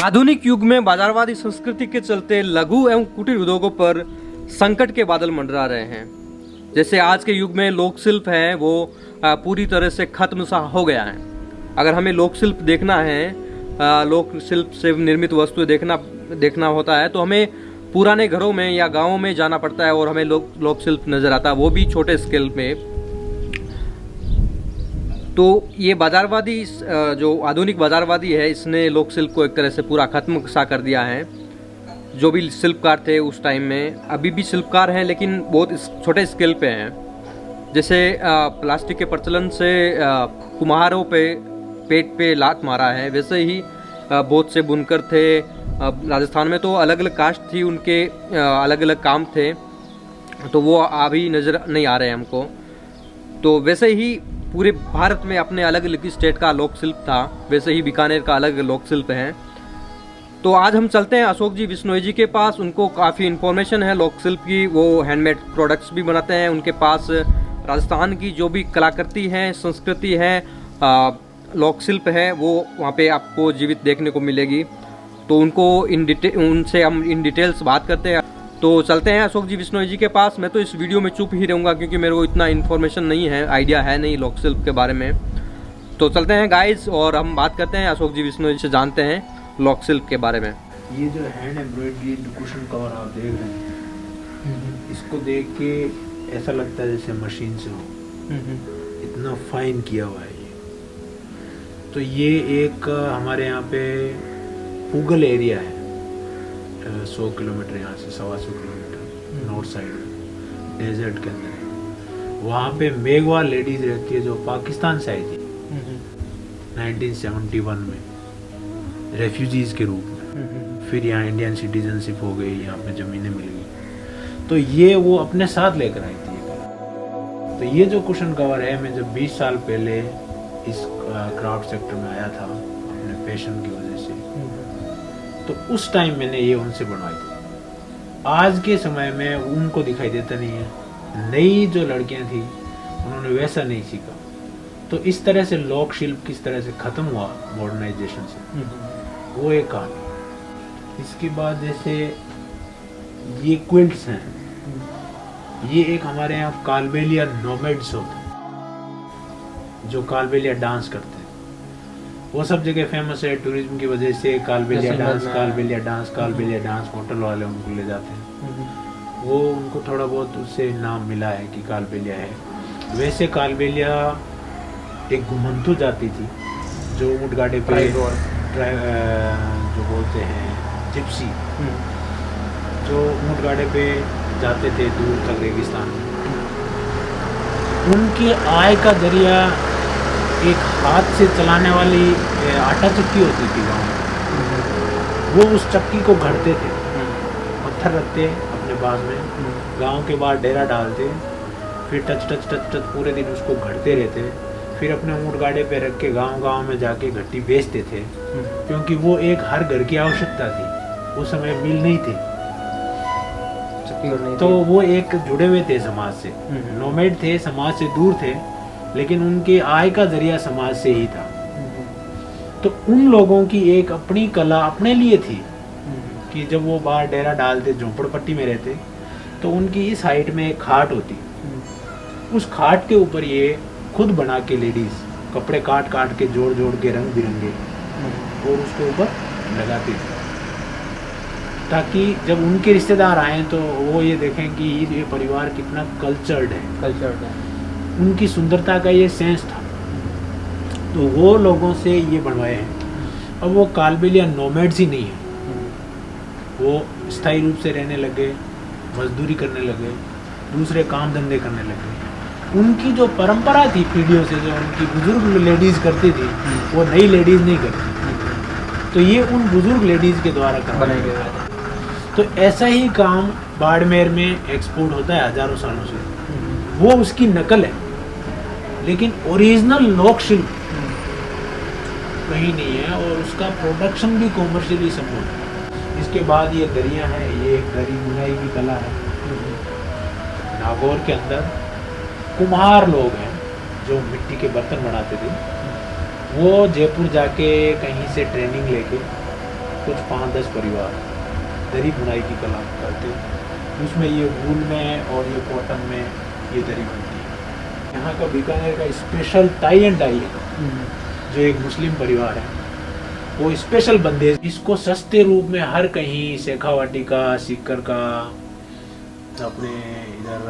आधुनिक युग में बाजारवादी संस्कृति के चलते लघु एवं कुटीर उद्योगों पर संकट के बादल मंडरा रहे हैं। जैसे आज के युग में लोक शिल्प है वो पूरी तरह से खत्म सा हो गया है। अगर हमें लोक शिल्प देखना है, लोक शिल्प से निर्मित वस्तुएं देखना होता है तो हमें पुराने घरों में या गांवों में जाना पड़ता है और हमें लोक शिल्प नजर आता है, वो भी छोटे स्केल में। तो ये बाजारवादी जो आधुनिक बाजारवादी है, इसने लोक शिल्प को एक तरह से पूरा खत्म सा कर दिया है। जो भी शिल्पकार थे उस टाइम में, अभी भी शिल्पकार हैं लेकिन बहुत छोटे स्केल पे हैं। जैसे प्लास्टिक के प्रचलन से कुम्हारों पे पेट पे लात मारा है, वैसे ही बहुत से बुनकर थे। राजस्थान में तो अलग अलग कास्ट थी, उनके अलग अलग काम थे, तो वो अभी नज़र नहीं आ रहे हैं हमको। तो वैसे ही पूरे भारत में अपने अलग अलग स्टेट का लोक शिल्प था, वैसे ही बीकानेर का अलग लोक शिल्प है। तो आज हम चलते हैं अशोक जी बिश्नोई जी के पास। उनको काफ़ी इन्फॉर्मेशन है लोक शिल्प की, वो हैंडमेड प्रोडक्ट्स भी बनाते हैं। उनके पास राजस्थान की जो भी कलाकृति है, संस्कृति है, लोक शिल्प है, वो वहाँ पे आपको जीवित देखने को मिलेगी। तो उनसे हम इन डिटेल्स बात करते हैं। तो चलते हैं अशोक जी बिश्नोई जी के पास। मैं तो इस वीडियो में चुप ही रहूँगा क्योंकि मेरे को इतना इन्फॉर्मेशन नहीं है, आइडिया है नहीं लोक शिल्प के बारे में। तो चलते हैं गाइस और हम बात करते हैं अशोक जी बिश्नोई जी से, जानते हैं लोक शिल्प के बारे में। ये जो हैंड एम्ब्रॉयडरी कुशन कवर आप देख रहे हैं, इसको देख के ऐसा लगता है जैसे मशीन से हो, इतना फाइन किया हुआ है ये। तो ये एक हमारे यहाँ पे पूगल एरिया है, 100 किलोमीटर यहाँ से, 125 किलोमीटर नॉर्थ साइड में, डेजर्ट के अंदर है। वहाँ पे मेघवाल लेडीज रहती है जो पाकिस्तान से आई थी 1971 में रेफ्यूजीज के रूप में। फिर यहाँ इंडियन सिटीजनशिप हो गई, यहाँ पे ज़मीनें मिल गई, तो ये वो अपने साथ लेकर आई थी। तो ये जो कुशन कवर है, मैं जब 20 साल पहले इस क्राफ्ट सेक्टर में आया था अपने पैशन की वजह से, तो उस टाइम मैंने ये उनसे बनवाई थी। आज के समय में उनको दिखाई देता नहीं है। नई जो लड़कियां थी उन्होंने वैसा नहीं सीखा। तो इस तरह से लोक शिल्प किस तरह से खत्म हुआ मॉडर्नाइजेशन से, वो एक कहानी। इसके बाद जैसे ये क्विल्ट्स हैं, ये एक हमारे यहाँ कालबेलिया नोमैड्स होते हैं जो कालबेलिया डांस करते हैं। वो सब जगह फेमस है टूरिज्म की वजह से। कालबेलिया डांस होटल वाले उनको ले जाते हैं। वो उनको थोड़ा बहुत उससे नाम मिला है कि कालबेलिया है। वैसे कालबेलिया एक घुमंतु जाति थी जो ऊँट गाड़े पे जो बोलते हैं जिप्सी, जो ऊँट गाड़े पे जाते थे दूर तक रेगिस्तान में। उनके आय का जरिया एक हाथ से चलाने वाली आटा चक्की होती थी गाँव में। वो उस चक्की को घड़ते थे, पत्थर रखते अपने बाग में, गांव के बाहर डेरा डालते, फिर टच पूरे दिन उसको घड़ते रहते। फिर अपने ऊँट गाड़े पे रख के गांव में जाके घट्टी बेचते थे, क्योंकि वो एक हर घर की आवश्यकता थी। उस समय मिल नहीं थी, तो वो एक जुड़े हुए थे समाज से, नोमैड थे, समाज से दूर थे, लेकिन उनके आय का जरिया समाज से ही था। तो उन लोगों की एक अपनी कला अपने लिए थी कि जब वो बाहर डेरा डालते, झोंपड़पट्टी में रहते, तो उनकी इस हाइट में एक खाट होती। उस खाट के ऊपर ये खुद बना के लेडीज कपड़े काट के जोड़ के रंग बिरंगे और उसके ऊपर लगाती थी, ताकि जब उनके रिश्तेदार आए तो वो ये देखें कि ये परिवार कितना कल्चर्ड है। उनकी सुंदरता का ये सेंस था। तो वो लोगों से ये बनवाए हैं। अब वो कालबेलिया नोमैड्स ही नहीं है, वो स्थायी रूप से रहने लगे, मजदूरी करने लगे, दूसरे काम धंधे करने लगे। उनकी जो परंपरा थी पीढ़ियों से, जो उनकी बुजुर्ग लेडीज करती थी, वो नई लेडीज नहीं करती। तो ये उन बुजुर्ग लेडीज के द्वारा करवाया गया है। तो ऐसा ही काम बाड़मेर में एक्सपोर्ट होता है हजारों सालों से। वो उसकी नकल है, लेकिन ओरिजिनल लोक शिल्प कहीं नहीं है, और उसका प्रोडक्शन भी कॉमर्शियली संभव है। इसके बाद ये दरिया है, ये एक दरी बुनाई की कला है। नागौर के अंदर कुम्हार लोग हैं जो मिट्टी के बर्तन बनाते थे, वो जयपुर जाके कहीं से ट्रेनिंग लेके कुछ 5-10 परिवार दरी बुनाई की कला करते, उसमें ये वूल में और ये कॉटन में ये दरी बनती है। यहाँ का बीकानेर का स्पेशल टाई एंड डाई है, जो एक मुस्लिम परिवार है, वो स्पेशल बंदेज इसको सस्ते रूप में हर कहीं शेखावाटी का, सीकर का, अपने इधर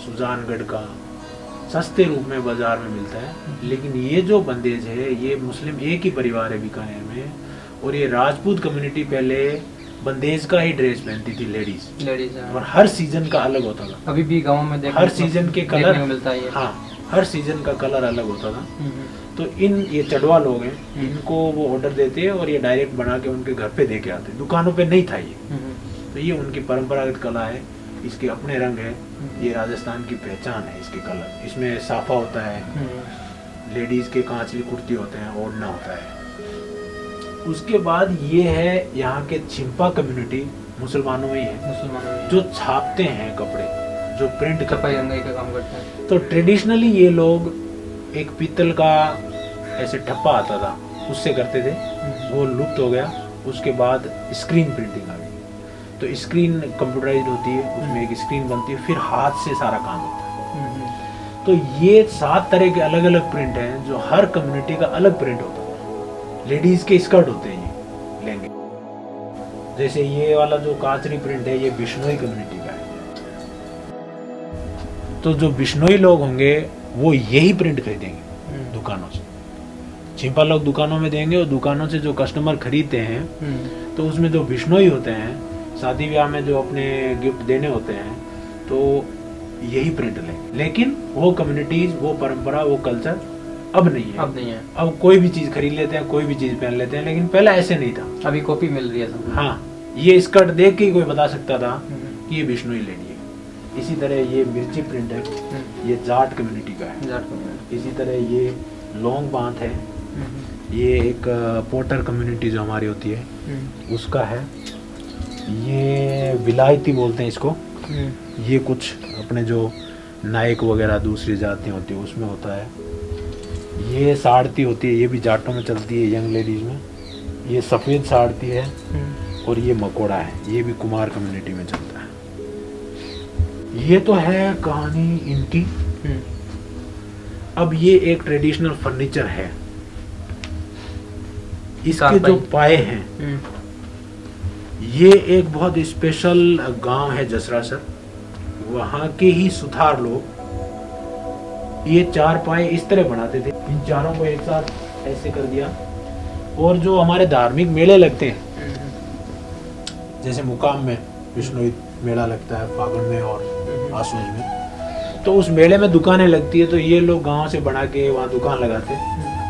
सुजानगढ़ का सस्ते रूप में बाजार में मिलता है। लेकिन ये जो बंदेज है ये मुस्लिम एक ही परिवार है बीकानेर में, और ये राजपूत कम्युनिटी पहले बंदेज का ही ड्रेस पहनती थी लेडीज, और हर सीजन का अलग होता था। अभी भी गाँव में हर सीजन के कलर मिलता है। हाँ, हर सीजन का कलर अलग होता था। तो ये चड़वा लोग हैं, इनको वो ऑर्डर देते और ये डायरेक्ट बना के उनके घर पे दे के आते, दुकानों पे नहीं था ये। तो ये उनकी परंपरागत कला है, इसके अपने रंग है, ये राजस्थान की पहचान है इसके कलर। इसमें साफा होता है, लेडीज के कांचली कुर्ती होते हैं, ओढ़ना होता है। उसके बाद ये है यहाँ के छिंपा कम्युनिटी, मुसलमानों में ही है, जो छापते हैं कपड़े, जो प्रिंट छपाई रंगाई का काम करते हैं। तो ट्रेडिशनली ये लोग एक पीतल का ऐसे ठप्पा आता था, उससे करते थे, वो लुप्त हो गया। उसके बाद स्क्रीन प्रिंटिंग आ गई, तो स्क्रीन कंप्यूटराइज्ड होती है, उसमें एक स्क्रीन बनती है, फिर हाथ से सारा काम होता है। तो ये 7 तरह के अलग अलग प्रिंट हैं, जो हर कम्युनिटी का अलग प्रिंट होता है। लेडीज के स्कर्ट होते हैं, ये लेंगे, जैसे ये वाला जो काचरी प्रिंट है, ये बिश्नोई कम्युनिटी का है। तो जो बिश्नोई लोग होंगे वो यही प्रिंट खरीदेंगे दुकानों से। छिपा लोग दुकानों में देंगे, और दुकानों से जो कस्टमर खरीदते हैं तो उसमें जो बिश्नोई होते हैं, शादी ब्याह में जो अपने गिफ्ट देने होते हैं, तो यही प्रिंट लेंगे। लेकिन वो कम्युनिटीज, वो परंपरा, वो कल्चर अब नहीं है। अब कोई भी चीज खरीद लेते हैं, कोई भी चीज पहन लेते हैं, लेकिन पहले ऐसे नहीं था। अभी कॉपी मिल रही है सब। हाँ, ये स्कर्ट देख के ही कोई बता सकता था कि ये बिश्नोई लेनी है। इसी तरह ये मिर्ची प्रिंट है, ये जाट कम्युनिटी का है। इसी तरह ये लॉन्ग बांध है, ये एक पोर्टर कम्युनिटी जो हमारी होती है उसका है। ये विलायती बोलते हैं इसको, ये कुछ अपने जो नायक वगैरह दूसरी जातियाँ होती है उसमें होता है। ये साड़ती होती है, ये भी जाटों में चलती है, यंग लेडीज में। ये सफ़ेद साड़ती है, और ये मकोड़ा है, ये भी कुमार कम्युनिटी में चलता है। ये तो है कहानी इनकी। अब ये एक ट्रेडिशनल फर्नीचर है, इसके जो पाए हैं, ये एक बहुत स्पेशल गांव है जसरासर, वहां के ही सुथार लोग ये 4 पाए इस तरह बनाते थे। इन चारों को एक साथ ऐसे कर दिया। और जो हमारे धार्मिक मेले लगते हैं, जैसे मुकाम में विष्णु मेला लगता है फागुन में और आसुज में, तो उस मेले में दुकानें लगती है, तो ये लोग गांव से बना के वहाँ दुकान लगाते,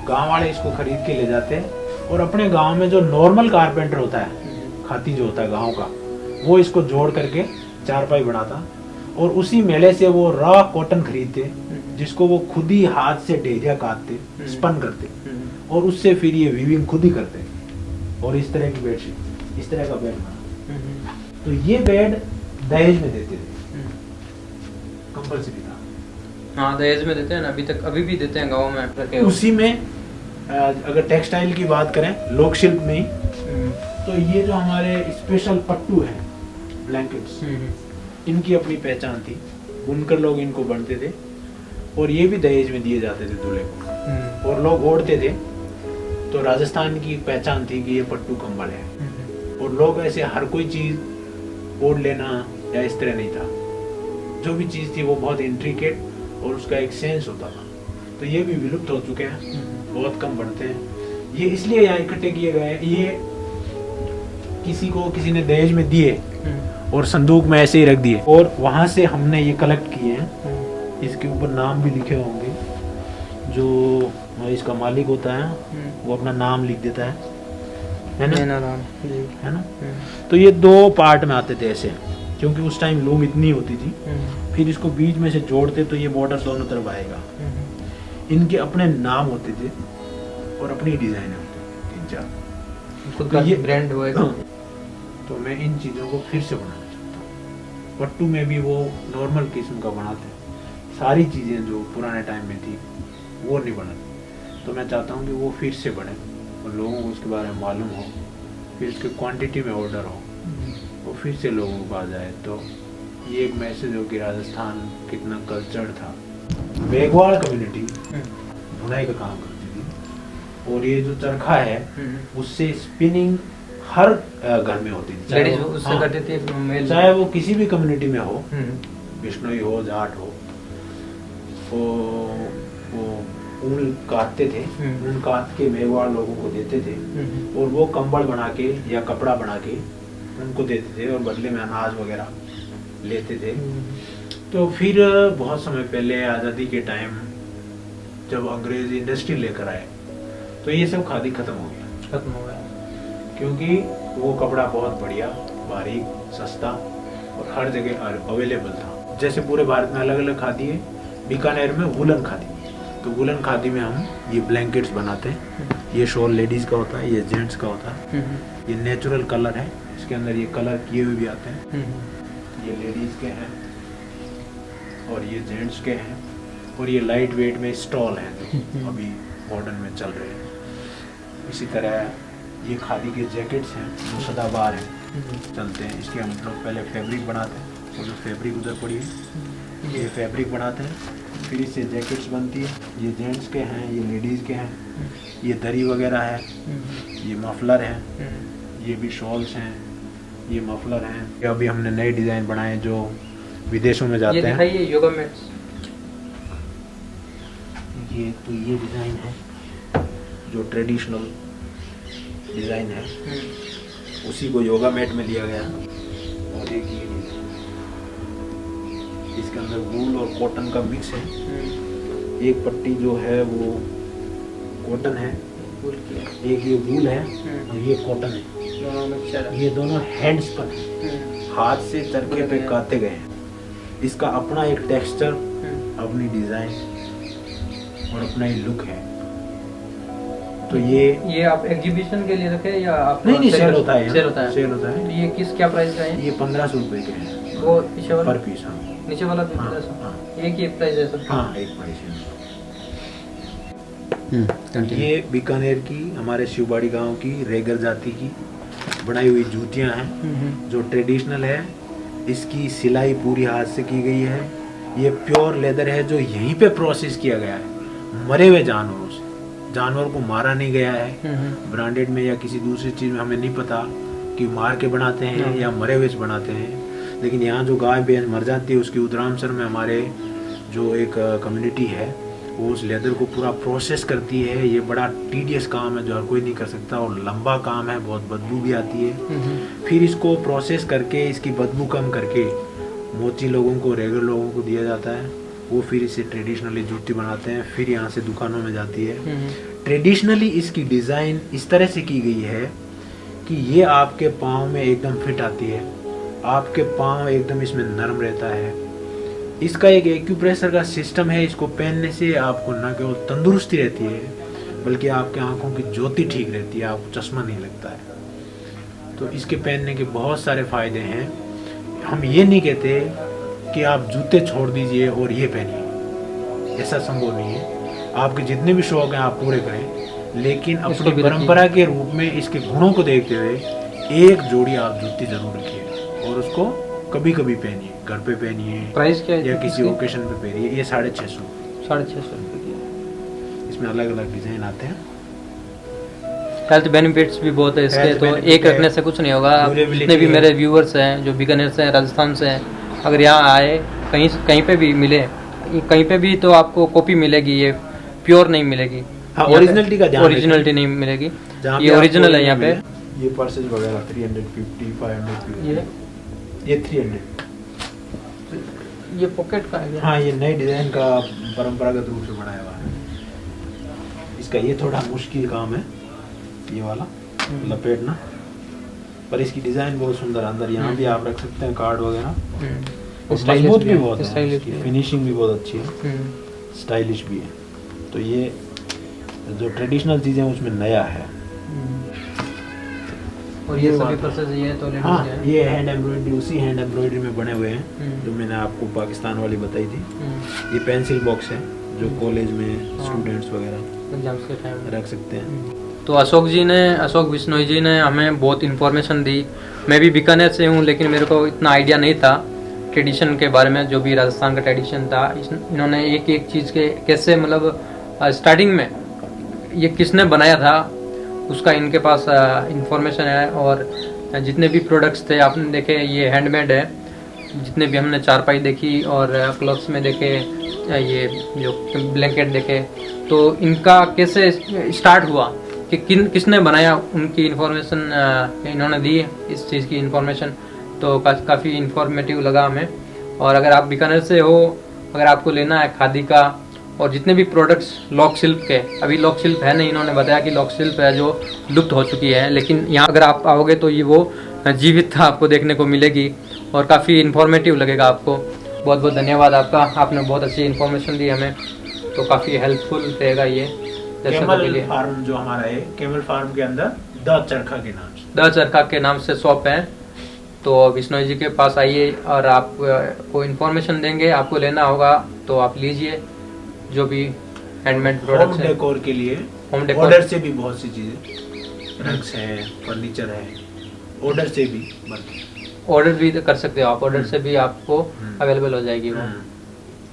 गांव वाले इसको खरीद के ले जाते हैं, और अपने गांव में जो नॉर्मल कारपेंटर होता है, खाती जो होता है गांव का, वो इसको जोड़ करके 4 पाई बनाता, और उसी मेले से वो रॉ कॉटन खरीदते, जिसको वो खुद ही हाथ से ढेरिया काटते, स्पन करते, और उससे फिर ये वीविंग खुद ही करते, और इस तरह की बेडशीट, इस तरह का बेड बना। तो ये बेड दहेज में देते थे, कंपल्सरी था। हाँ, दहेज में देते हैं ना, अभी भी देते हैं गाँव में रखे। उसी में अगर टेक्सटाइल की बात करें, लोक शिल्प में ही, तो ये जो हमारे स्पेशल पट्टू है, ब्लैंकेट्स, इनकी अपनी पहचान थी। बुनकर लोग इनको बनते थे, और ये भी दहेज में दिए जाते थे दूल्हे को, और लोग ओढ़ते थे। तो राजस्थान की पहचान थी कि ये पट्टू कंबल है, और लोग ऐसे हर कोई चीज ओढ़ लेना या इस तरह नहीं था। जो भी चीज थी वो बहुत इंट्रिकेट, और उसका एक सेंस होता था। तो ये भी विलुप्त हो चुके हैं, बहुत कम बनते हैं। ये इसलिए यहाँ इकट्ठे किए गए, ये किसी ने दहेज में दिए और संदूक में ऐसे ही रख दिए, और वहां से हमने ये कलेक्ट किए हैं। इसके ऊपर नाम भी लिखे होंगे, जो इसका मालिक होता है वो अपना नाम लिख देता है ना, है ना। तो ये 2 पार्ट में आते थे ऐसे, क्योंकि उस टाइम लूम इतनी होती थी। फिर इसको बीच में से जोड़ते तो ये बॉर्डर दोनों तरफ आएगा। इनके अपने नाम होते थे और अपनी डिजाइन होती 3-4, खुद का ये ब्रांड होएगा। तो मैं इन चीज़ों को फिर से बनाना चाहता हूँ। पट्टू में भी वो नॉर्मल किस्म का बनाते हैं, सारी चीज़ें जो पुराने टाइम में थी वो नहीं बनाते। तो मैं चाहता हूँ कि वो फिर से बने और लोगों को उसके बारे में मालूम हो, फिर इसके क्वांटिटी में ऑर्डर हो, वो फिर से लोगों के पास जाए। तो ये एक मैसेज हो कि राजस्थान कितना कल्चर्ड था। मेघवाड़ कम्युनिटी बुनाई का काम करती थी, और ये जो चरखा है उससे स्पिनिंग हर घर में होती थी, लेडीज उससे करती थी, मेल चाहे वो किसी भी कम्युनिटी में हो, बिश्नोई हो, जाट हो। वो ऊन काटते थे, ऊन काट के मेघवाड़ लोगों को देते थे, और वो कंबल बना के या कपड़ा बना के उनको देते थे, और बदले में अनाज वगैरह लेते थे। तो फिर बहुत समय पहले आज़ादी के टाइम जब अंग्रेज इंडस्ट्री लेकर आए तो ये सब खादी खत्म हो गया, क्योंकि वो कपड़ा बहुत बढ़िया, बारीक, सस्ता और हर जगह अवेलेबल था। जैसे पूरे भारत में अलग अलग खादी है, बीकानेर में वुलन खादी, तो वुलन खादी में हम ये ब्लैंकेट्स बनाते हैं। ये शॉल लेडीज का होता है, ये जेंट्स का होता है। ये नेचुरल कलर है, इसके अंदर ये कलर किए हुए भी आते हैं। ये लेडीज के हैं और ये जेंट्स के हैं, और ये लाइट वेट में स्टॉल हैं जो अभी मॉडर्न में चल रहे हैं। इसी तरह ये खादी के जैकेट्स हैं जो सदाबहार हैं, चलते हैं। इसके हम लोग पहले फैब्रिक बनाते हैं, और जो फैब्रिक उधर पड़ी है ये फैब्रिक बनाते हैं, फिर इससे जैकेट्स बनती है। ये जेंट्स के हैं, ये लेडीज़ के हैं, ये दरी वगैरह है, ये मफलर हैं, ये भी शॉल्स हैं, ये मफलर हैं। अभी हमने नए डिज़ाइन बनाए जो विदेशों में जाते हैं। ये योगा मैट्स, ये तो ये डिज़ाइन है जो ट्रेडिशनल डिज़ाइन है, उसी को योगा मैट में लिया गया। और एक ये इसके अंदर वूल और कॉटन का मिक्स है। एक पट्टी जो है वो कॉटन है, एक ये वूल है, और ये कॉटन है। ये दोनों हैंड स्पन है, हाथ से चरखे पे काते गए हैं। इसका अपना एक टेक्सचर, अपनी डिजाइन और अपना ही लुक है। तो ये आप एग्जीबिशन के लिए रखे या आप नहीं सेल होता है, सेल होता है। सेल होता है। तो ये क्या प्राइस का है? ये 1500 रुपए के हैं, वो पीछे वाला पर पीस। नीचे वाला भी 1500, एक ही प्राइस है सब? हाँ, एक प्राइस है। ये बीकानेर की, हमारे शिवबाड़ी गांव की रेगर जाति की बनाई हुई जूतियां हैं जो ट्रेडिशनल है। इसकी सिलाई पूरी हाथ से की गई है। ये प्योर लेदर है जो यहीं पे प्रोसेस किया गया है, मरे हुए जानवरों से। जानवर को मारा नहीं गया है ब्रांडेड में या किसी दूसरी चीज़ में, हमें नहीं पता कि मार के बनाते हैं या मरे हुए बनाते हैं। लेकिन यहाँ जो गाय भैंस मर जाती है उसकी उतरामसर में हमारे जो एक कम्युनिटी है वो उस लेदर को पूरा प्रोसेस करती है। ये बड़ा टीडियस काम है जो हर कोई नहीं कर सकता, और लंबा काम है, बहुत बदबू भी आती है। फिर इसको प्रोसेस करके इसकी बदबू कम करके मोची लोगों को, रेगुलर लोगों को दिया जाता है। वो फिर इसे ट्रेडिशनली जूती बनाते हैं, फिर यहाँ से दुकानों में जाती है। ट्रेडिशनली इसकी डिज़ाइन इस तरह से की गई है कि ये आपके पाँव में एकदम फिट आती है, आपके पाँव एकदम इसमें नरम रहता है। इसका एक एक्यूप्रेशर का सिस्टम है, इसको पहनने से आपको न केवल तंदुरुस्ती रहती है बल्कि आपके आंखों की ज्योति ठीक रहती है, आपको चश्मा नहीं लगता है। तो इसके पहनने के बहुत सारे फ़ायदे हैं। हम ये नहीं कहते कि आप जूते छोड़ दीजिए और ये पहनिए, ऐसा संभव नहीं है। आपके जितने भी शौक हैं आप पूरे करें, लेकिन अपनी परंपरा के रूप में इसके गुणों को देखते हुए एक जोड़ी आप जूती जरूर रखिए और उसको कभी कभी पहनिए, घर पे पहनिए। प्राइस क्या है? या किसी ओकेशन पे पहनिए। ये 650 रुपये की। इसमें अलग अलग डिजाइन आते हैं। हेल्थ बेनिफिट्स भी बहुत है इसके, तो एक रखने से कुछ नहीं होगा। जितने भी मेरे व्यूअर्स हैं जो बीकानेर से हैं, राजस्थान से हैं, अगर यहाँ आए कहीं पे भी मिले, कहीं पे भी तो आपको कॉपी मिलेगी, ये प्योर नहीं मिलेगी। हाँ, ओरिजिनलिटी का ध्यान, ओरिजिनलिटी नहीं मिलेगी, ये ओरिजिनल है यहाँ पे। ये पर्सेज वगैरह 350, 500, ये 300। ये पॉकेट का है? हाँ, ये नए डिजाइन का परंपरागत रूप से बनाया हुआ है। इसका ये थोड़ा मुश्किल काम है, ये वाला लपेटना, पर इसकी डिजाइन बहुत सुंदर। अंदर यहाँ भी आप रख सकते हैं कार्ड वगैरह, मजबूत भी बहुत है, फिनिशिंग भी बहुत अच्छी है, स्टाइलिश भी है। तो ये जो ट्रेडिशनल चीजें उसमें नया है। और ये सभी प्रोसेस ये तो हाँ, ये हैंड एम्ब्रॉयडरी, उसी हैंड एम्ब्रॉयडरी में बने हुए हैं जो मैंने आपको पाकिस्तान वाली बताई थी। ये पेंसिल बॉक्स है जो कॉलेज में स्टूडेंट्स वगैरह एग्जाम्स के टाइम रख सकते हैं। तो अशोक बिश्नोई जी ने हमें बहुत इन्फॉर्मेशन दी। मैं भी बीकानेर से हूँ, लेकिन मेरे को इतना आइडिया नहीं था ट्रेडिशन के बारे में, जो भी राजस्थान का ट्रेडिशन था। इन्होंने एक एक चीज़ के कैसे मतलब स्टार्टिंग में ये किसने बनाया था उसका इनके पास इंफॉर्मेशन है। और जितने भी प्रोडक्ट्स थे आपने देखे, ये हैंडमेड है। जितने भी हमने चारपाई देखी और क्लॉथ्स में देखे, ये जो ब्लैंकेट देखे, तो इनका कैसे स्टार्ट हुआ कि किसने बनाया, उनकी इन्फॉर्मेशन इन्होंने दी इस चीज़ की इन्फॉर्मेशन। तो काफ़ी इन्फॉर्मेटिव लगा हमें। और अगर आप बीकानेर से हो, अगर आपको लेना है खादी का और जितने भी प्रोडक्ट्स लॉक शिल्प के, अभी लॉक शिल्प है नहीं, इन्होंने बताया कि लॉक शिल्प है जो लुप्त हो चुकी है, लेकिन यहाँ अगर आप आओगे तो ये वो जीवित आपको देखने को मिलेगी और काफ़ी इन्फॉर्मेटिव लगेगा आपको। बहुत बहुत धन्यवाद आपका, आपने बहुत अच्छी इन्फॉर्मेशन दी हमें, तो काफ़ी हेल्पफुल रहेगा ये दर्शकों के लिए। फार्म जो हमारा है, केमल फार्म के अंदर द चरखा के नाम से, द चरखा के नाम से शॉप है। तो बिश्नोई जी के पास आइए और आपको इन्फॉर्मेशन देंगे। आपको लेना होगा तो आप लीजिए, जो भी हैंडमेड प्रोडक्ट्स होम डेकोर के लिए, होम डेकोर ऑर्डर से भी बहुत सी चीजें, रग्स है, फर्नीचर है, ऑर्डर से भी बनती है। ऑर्डर भी कर सकते हो आप, ऑर्डर से भी आपको अवेलेबल हो जाएगी वो।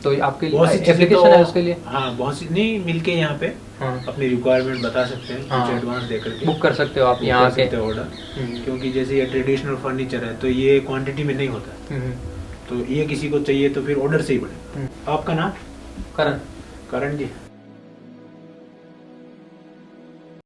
तो आपके लिए एप्लीकेशन है उसके लिए? हाँ, बहुत सी नहीं, मिलके यहाँ पे अपनी रिक्वायरमेंट बता सकते हैं, कुछ एडवांस देकर के बुक कर सकते हो आप यहाँ के ऑर्डर। क्योंकि जैसे ये ट्रेडिशनल फर्नीचर है तो ये क्वांटिटी में नहीं होता, तो ये किसी को चाहिए तो फिर ऑर्डर से ही बने। आपका नाम? करण। करण जी।